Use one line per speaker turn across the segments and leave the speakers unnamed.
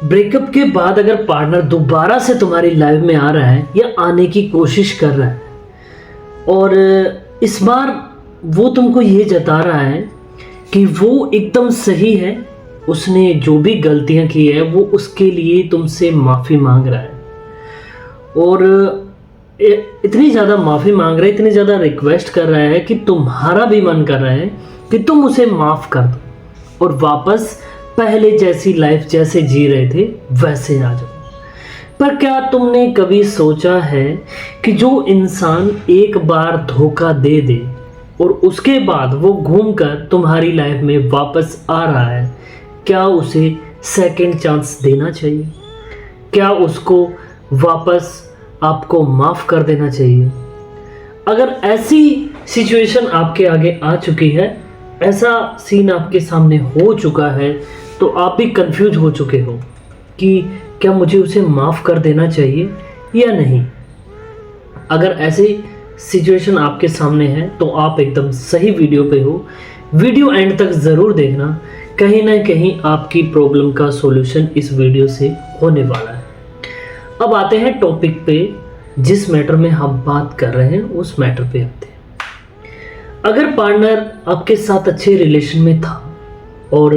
Breakup के बाद अगर पार्टनर दोबारा से तुम्हारी लाइफ में आ रहा है या आने की कोशिश कर रहा है और इस बार वो तुमको ये जता रहा है कि वो एकदम सही है, उसने जो भी गलतियां की है वो उसके लिए तुमसे माफ़ी मांग रहा है और इतनी ज़्यादा माफ़ी मांग रहा है, इतनी ज़्यादा रिक्वेस्ट कर रहा है कि तुम्हारा भी मन कर रहा है कि तुम उसे माफ़ कर दो और वापस पहले जैसी लाइफ जैसे जी रहे थे वैसे आ जाओ। पर क्या तुमने कभी सोचा है कि जो इंसान एक बार धोखा दे दे और उसके बाद वो घूमकर तुम्हारी लाइफ में वापस आ रहा है, क्या उसे सेकंड चांस देना चाहिए? क्या उसको वापस आपको माफ़ कर देना चाहिए? अगर ऐसी सिचुएशन आपके आगे आ चुकी है, ऐसा सीन आपके सामने हो चुका है, तो आप भी कंफ्यूज हो चुके हो कि क्या मुझे उसे माफ़ कर देना चाहिए या नहीं। अगर ऐसी सिचुएशन आपके सामने है तो आप एकदम सही वीडियो पे हो। वीडियो एंड तक ज़रूर देखना, कहीं ना कहीं आपकी प्रॉब्लम का सॉल्यूशन इस वीडियो से होने वाला है। अब आते हैं टॉपिक पे, जिस मैटर में हम बात कर रहे हैं उस मैटर पे आते हैं। अगर पार्टनर आपके साथ अच्छे रिलेशन में था और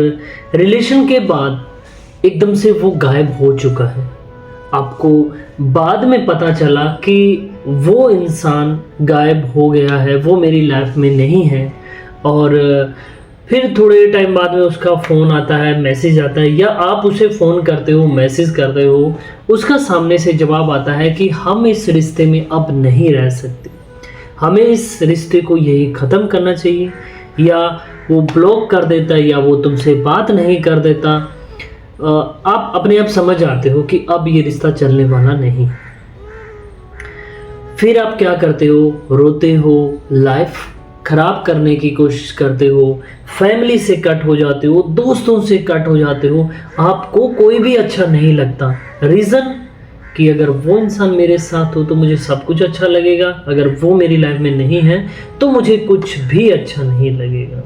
रिलेशन के बाद एकदम से वो गायब हो चुका है, आपको बाद में पता चला कि वो इंसान गायब हो गया है, वो मेरी लाइफ में नहीं है, और फिर थोड़े टाइम बाद में उसका फ़ोन आता है, मैसेज आता है, या आप उसे फ़ोन करते हो, मैसेज करते हो, उसका सामने से जवाब आता है कि हम इस रिश्ते में अब नहीं रह सकते, हमें इस रिश्ते को यही ख़त्म करना चाहिए, या वो ब्लॉक कर देता है या वो तुमसे बात नहीं कर देता। आप अपने आप समझ आते हो कि अब ये रिश्ता चलने वाला नहीं। फिर आप क्या करते हो? रोते हो, लाइफ खराब करने की कोशिश करते हो, फैमिली से कट हो जाते हो, दोस्तों से कट हो जाते हो, आपको कोई भी अच्छा नहीं लगता। रीज़न कि अगर वो इंसान मेरे साथ हो तो मुझे सब कुछ अच्छा लगेगा, अगर वो मेरी लाइफ में नहीं है तो मुझे कुछ भी अच्छा नहीं लगेगा।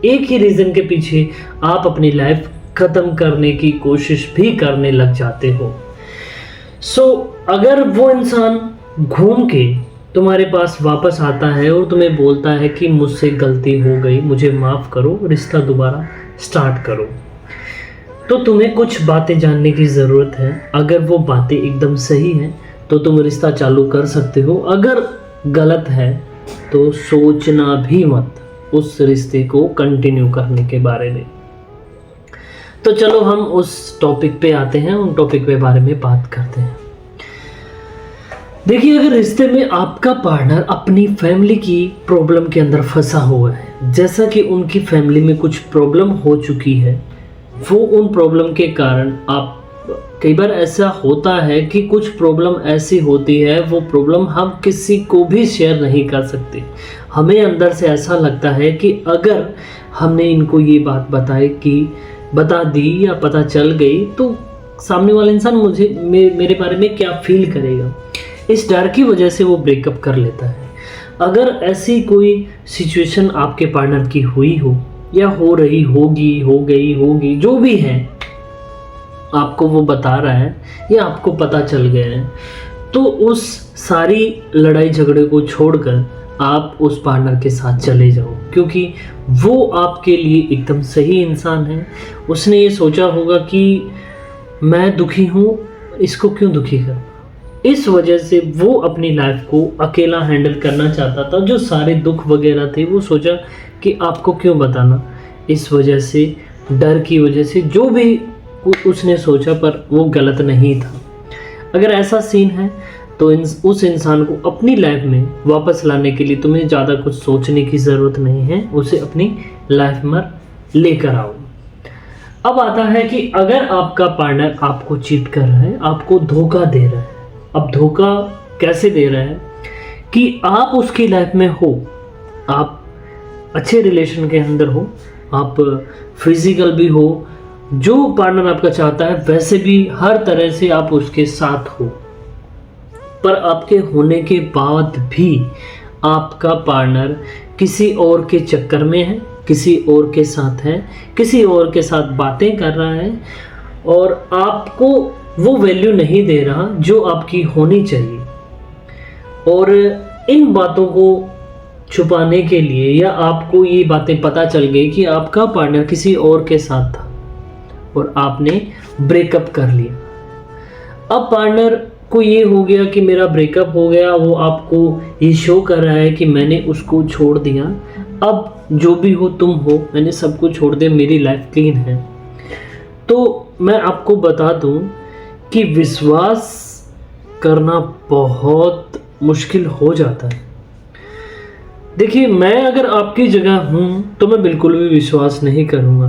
एक ही रीज़न के पीछे आप अपनी लाइफ ख़त्म करने की कोशिश भी करने लग जाते हो। अगर वो इंसान घूम के तुम्हारे पास वापस आता है और तुम्हें बोलता है कि मुझसे गलती हो गई, मुझे माफ़ करो, रिश्ता दोबारा स्टार्ट करो, तो तुम्हें कुछ बातें जानने की ज़रूरत है। अगर वो बातें एकदम सही हैं तो तुम रिश्ता चालू कर सकते हो, अगर गलत है तो सोचना भी मत उस रिश्ते को कंटिन्यू करने के बारे में। तो चलो हम उस टॉपिक पे आते हैं, उन टॉपिक के बारे में बात करते हैं। देखिए, अगर रिश्ते में आपका पार्टनर अपनी फैमिली की प्रॉब्लम के अंदर फंसा हुआ है, जैसा कि उनकी फैमिली में कुछ प्रॉब्लम हो चुकी है, वो उन प्रॉब्लम के कारण आप, कई बार ऐसा होता है कि कुछ प्रॉब्लम ऐसी होती है, वो प्रॉब्लम हम किसी को भी शेयर नहीं कर सकते। हमें अंदर से ऐसा लगता है कि अगर हमने इनको ये बात बता दी या पता चल गई तो सामने वाला इंसान मेरे बारे में क्या फील करेगा। इस डर की वजह से वो ब्रेकअप कर लेता है। अगर ऐसी कोई सिचुएशन आपके पार्टनर की हुई हो या हो रही होगी, हो गई होगी, जो भी है, आपको वो बता रहा है या आपको पता चल गया है, तो उस सारी लड़ाई झगड़े को छोड़कर आप उस पार्टनर के साथ चले जाओ, क्योंकि वो आपके लिए एकदम सही इंसान है। उसने ये सोचा होगा कि मैं दुखी हूँ, इसको क्यों दुखी कर। इस वजह से वो अपनी लाइफ को अकेला हैंडल करना चाहता था। जो सारे दुख वगैरह थे वो सोचा कि आपको क्यों बताना। इस वजह से, डर की वजह से जो भी उसने सोचा, पर वो गलत नहीं था। अगर ऐसा सीन है तो उस इंसान को अपनी लाइफ में वापस लाने के लिए तुम्हें ज़्यादा कुछ सोचने की ज़रूरत नहीं है, उसे अपनी लाइफ में लेकर आओ। अब आता है कि अगर आपका पार्टनर आपको चीट कर रहा है, आपको धोखा दे रहा है। अब धोखा कैसे दे रहा है कि आप उसकी लाइफ में हो, आप अच्छे रिलेशन के अंदर हो, आप फिजिकल भी हो, जो पार्टनर आपका चाहता है वैसे भी हर तरह से आप उसके साथ हो, पर आपके होने के बाद भी आपका पार्टनर किसी और के चक्कर में है, किसी और के साथ है, किसी और के साथ बातें कर रहा है, और आपको वो वैल्यू नहीं दे रहा जो आपकी होनी चाहिए। और इन बातों को छुपाने के लिए, या आपको ये बातें पता चल गई कि आपका पार्टनर किसी और के साथ था और आपने ब्रेकअप कर लिया। अब पार्टनर को ये हो गया कि मेरा ब्रेकअप हो गया, वो आपको ये शो कर रहा है कि मैंने उसको छोड़ दिया, अब जो भी हो तुम हो, मैंने सब कुछ छोड़ दिया, मेरी लाइफ क्लीन है। तो मैं आपको बता दूं कि विश्वास करना बहुत मुश्किल हो जाता है। देखिए, मैं अगर आपकी जगह हूं तो मैं बिल्कुल भी विश्वास नहीं करूंगा,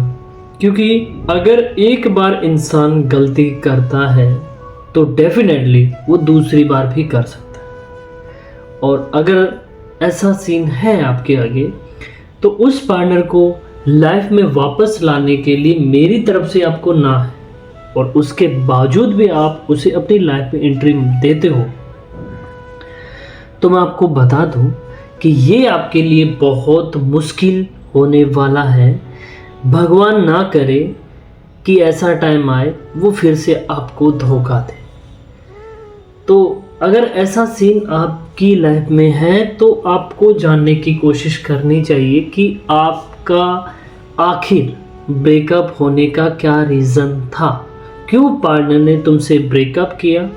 क्योंकि अगर एक बार इंसान गलती करता है तो डेफिनेटली वो दूसरी बार भी कर सकता है। और अगर ऐसा सीन है आपके आगे, तो उस पार्टनर को लाइफ में वापस लाने के लिए मेरी तरफ से आपको ना है, और उसके बावजूद भी आप उसे अपनी लाइफ में एंट्री देते हो, तो मैं आपको बता दूं कि ये आपके लिए बहुत मुश्किल होने वाला है। भगवान ना करे कि ऐसा टाइम आए वो फिर से आपको धोखा दे। तो अगर ऐसा सीन आपकी लाइफ में है तो आपको जानने की कोशिश करनी चाहिए कि आपका आखिर ब्रेकअप होने का क्या रीज़न था, क्यों पार्टनर ने तुमसे ब्रेकअप किया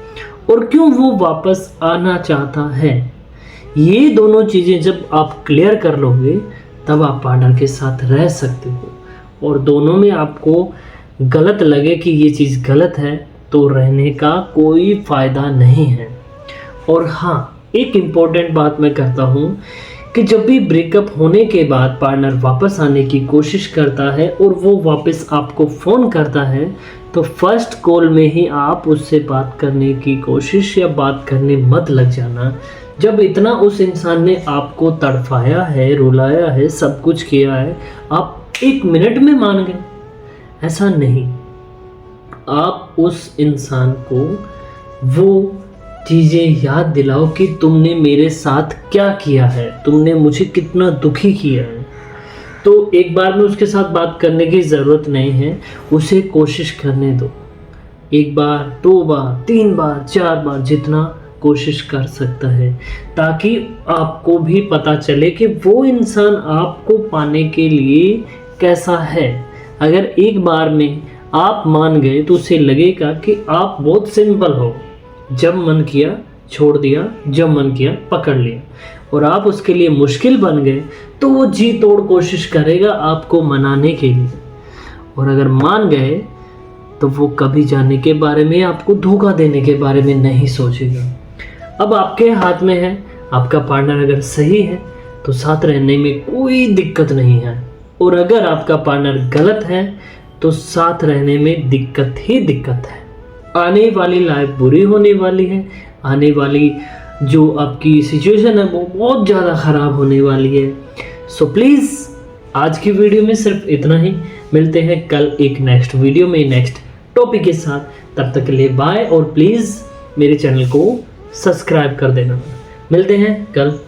और क्यों वो वापस आना चाहता है। ये दोनों चीज़ें जब आप क्लियर कर लोगे तब आप पार्टनर के साथ रह सकते हो। और दोनों में आपको गलत लगे कि ये चीज़ गलत है तो रहने का कोई फ़ायदा नहीं है। और हाँ, एक इम्पॉर्टेंट बात मैं करता हूँ कि जब भी ब्रेकअप होने के बाद पार्टनर वापस आने की कोशिश करता है और वो वापस आपको फ़ोन करता है, तो फर्स्ट कॉल में ही आप उससे बात करने की कोशिश या बात करने मत लग जाना। जब इतना उस इंसान ने आपको तड़फाया है, रुलाया है, सब कुछ किया है, आप 1 मिनट में मान गए, ऐसा नहीं। आप उस इंसान को वो चीज़ें याद दिलाओ कि तुमने मेरे साथ क्या किया है, तुमने मुझे कितना दुखी किया है। तो एक बार में उसके साथ बात करने की ज़रूरत नहीं है, उसे कोशिश करने दो। 1 बार, 2 बार, 3 बार, 4 बार, जितना कोशिश कर सकता है, ताकि आपको भी पता चले कि वो इंसान आपको पाने के लिए कैसा है। अगर एक बार में आप मान गए तो उसे लगेगा कि आप बहुत सिंपल हो, जब मन किया छोड़ दिया, जब मन किया पकड़ लिया। और आप उसके लिए मुश्किल बन गए तो वो जी तोड़ कोशिश करेगा आपको मनाने के लिए। और अगर मान गए तो वो कभी जाने के बारे में, आपको धोखा देने के बारे में नहीं सोचेगा। अब आपके हाथ में है, आपका पार्टनर अगर सही है तो साथ रहने में कोई दिक्कत नहीं है, और अगर आपका पार्टनर गलत है तो साथ रहने में दिक्कत ही दिक्कत है। आने वाली लाइफ बुरी होने वाली है, आने वाली जो आपकी सिचुएशन है वो बहुत ज़्यादा ख़राब होने वाली है। सो प्लीज़ आज की वीडियो में सिर्फ इतना ही। मिलते हैं कल एक नेक्स्ट वीडियो में नेक्स्ट टॉपिक के साथ। तब तक के लिए बाय, और प्लीज़ मेरे चैनल को सब्सक्राइब कर देना। मिलते हैं कल।